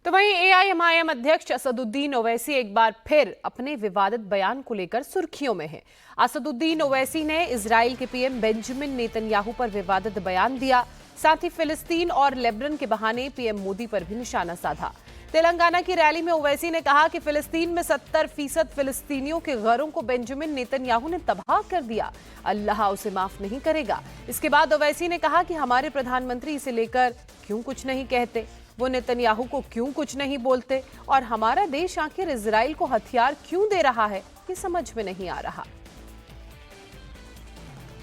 तो वहीं एआईएमआईएम अध्यक्ष असदुद्दीन ओवैसी एक बार फिर अपने विवादित बयान को लेकर सुर्खियों में हैं। असदुद्दीन ओवैसी ने इजराइल के पीएम बेंजामिन नेतन्याहू पर विवादित बयान दिया। साथ ही फिलिस्तीन और लेबनान के बहाने पीएम मोदी पर भी निशाना साधा। तेलंगाना की रैली में ओवैसी ने कहा कि फिलिस्तीन में 70% फिलिस्तीनियों के घरों को बेंजामिन नेतन्याहू ने तबाह कर दिया, अल्लाह उसे माफ नहीं करेगा। इसके बाद ओवैसी ने कहा कि हमारे प्रधानमंत्री इसे लेकर क्यों कुछ नहीं कहते, वो नेतन्याहू को क्यों कुछ नहीं बोलते, और हमारा देश आखिर इजराइल को हथियार क्यों दे रहा है, ये समझ में नहीं आ रहा।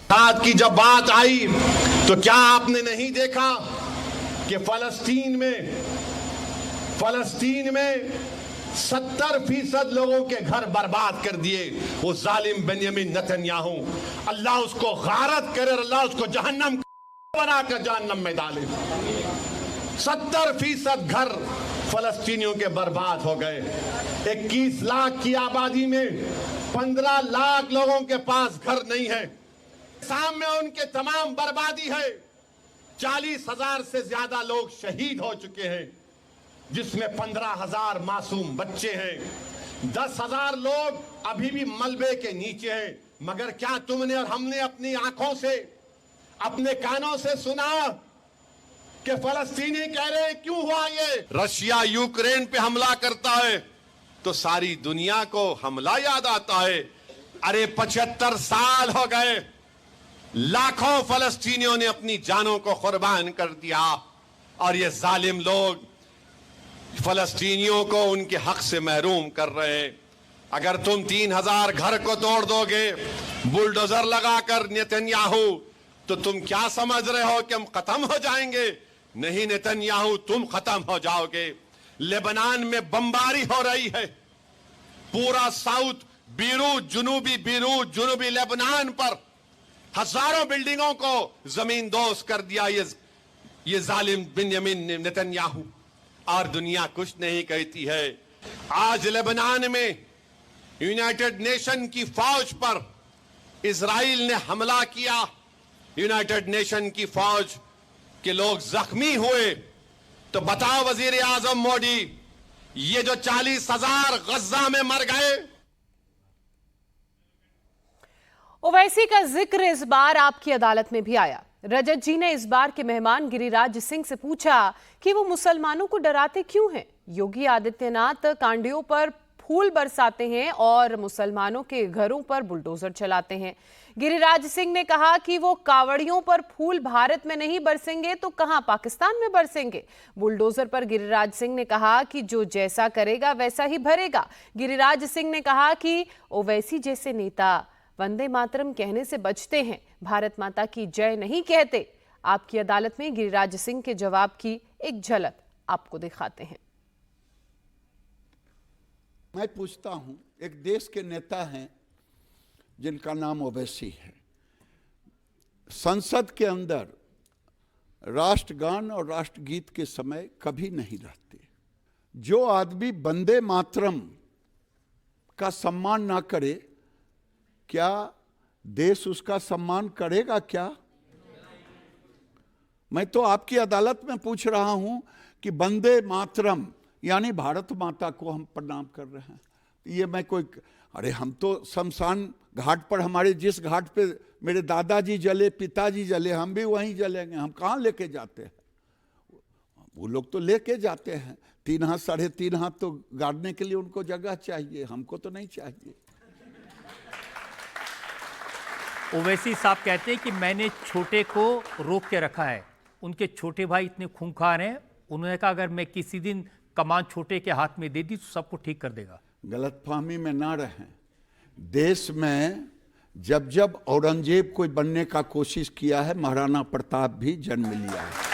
साथ की जब बात आई तो क्या आपने नहीं देखा कि फलस्तीन में 70% लोगों के घर बर्बाद कर दिए वो जालिम बेंजामिन नेतन्याहू। अल्लाह उसको गारत करे, अल्लाह उसको जहन्नम बनाकर जहन्नम में डाले। 70% घर फलस्तीनियों के बर्बाद हो गए। 21 लाख की आबादी में 15 लाख लोगों के पास घर नहीं है। सामने उनके तमाम बर्बादी है। 40,000 से ज्यादा लोग शहीद हो चुके हैं, जिसमें 15,000 मासूम बच्चे हैं। 10,000 लोग अभी भी मलबे के नीचे हैं। मगर क्या तुमने और हमने अपनी आंखों से, अपने कानों से सुना कि फलस्तीनी कह रहे हैं क्यों हुआ ये? रशिया यूक्रेन पे हमला करता है तो सारी दुनिया को हमला याद आता है। अरे 75 साल हो गए, लाखों फलस्तीनियों ने अपनी जानों को कुर्बान कर दिया, और ये जालिम लोग फलस्तीनियों को उनके हक से महरूम कर रहे हैं। अगर तुम 3,000 घर को तोड़ दोगे बुलडोजर लगाकर नेतन्याहू, तो तुम क्या समझ रहे हो कि हम खत्म हो जाएंगे? नहीं नेतन्याहू, तुम खत्म हो जाओगे। लेबनान में बमबारी हो रही है। पूरा साउथ बीरूत, जुनूबी लेबनान पर हजारों बिल्डिंगों को जमीन दोस्त कर दिया ये जालिम बेंजामिन नेतन्याहू, और दुनिया कुछ नहीं कहती है। आज लेबनान में यूनाइटेड नेशन की फौज पर इजराइल ने हमला किया। यूनाइटेड नेशन की फौज के लोग जख्मी हुए। तो बताओ वजीर आजम मोदी, ये जो 40,000 गजा में मर गए। ओवैसी का जिक्र इस बार आपकी अदालत में भी आया। रजत जी ने इस बार के मेहमान गिरिराज सिंह से पूछा कि वो मुसलमानों को डराते क्यों हैं। योगी आदित्यनाथ कांडियों पर फूल बरसाते हैं और मुसलमानों के घरों पर बुलडोजर चलाते हैं। गिरिराज सिंह ने कहा कि वो कावड़ियों पर फूल भारत में नहीं बरसेंगे तो कहां, पाकिस्तान में बरसेंगे। बुलडोजर पर गिरिराज सिंह ने कहा कि जो जैसा करेगा वैसा ही भरेगा। गिरिराज सिंह ने कहा कि ओवैसी जैसे नेता वंदे मातरम कहने से बचते हैं, भारत माता की जय नहीं कहते। आपकी अदालत में गिरिराज सिंह के जवाब की एक झलक आपको दिखाते हैं। मैं पूछता हूं, एक देश के नेता हैं जिनका नाम ओवैसी है, संसद के अंदर राष्ट्रगान और राष्ट्रगीत के समय कभी नहीं रहते। जो आदमी वंदे मातरम का सम्मान ना करे, क्या देश उसका सम्मान करेगा क्या? मैं तो आपकी अदालत में पूछ रहा हूं कि वंदे मातरम यानी भारत माता को हम प्रणाम कर रहे हैं। ये मैं कोई, अरे हम तो शमशान घाट पर, हमारे जिस घाट पे मेरे दादाजी जले, पिताजी जले, हम भी वहीं जलेंगे। हम कहाँ लेके जाते हैं? वो लोग तो लेके जाते हैं। 3 हाथ 3.5 हाथ तो गाड़ने के लिए उनको जगह चाहिए, हमको तो नहीं चाहिए। ओवैसी साहब कहते हैं कि मैंने छोटे को रोक के रखा है, उनके छोटे भाई इतने खूंखार हैं, उन्होंने कहा अगर मैं किसी दिन कमान छोटे के हाथ में दे दी तो सबको ठीक कर देगा। गलतफहमी में ना रहें। देश में जब औरंगजेब कोई बनने का कोशिश किया है, महाराणा प्रताप भी जन्म लिया है।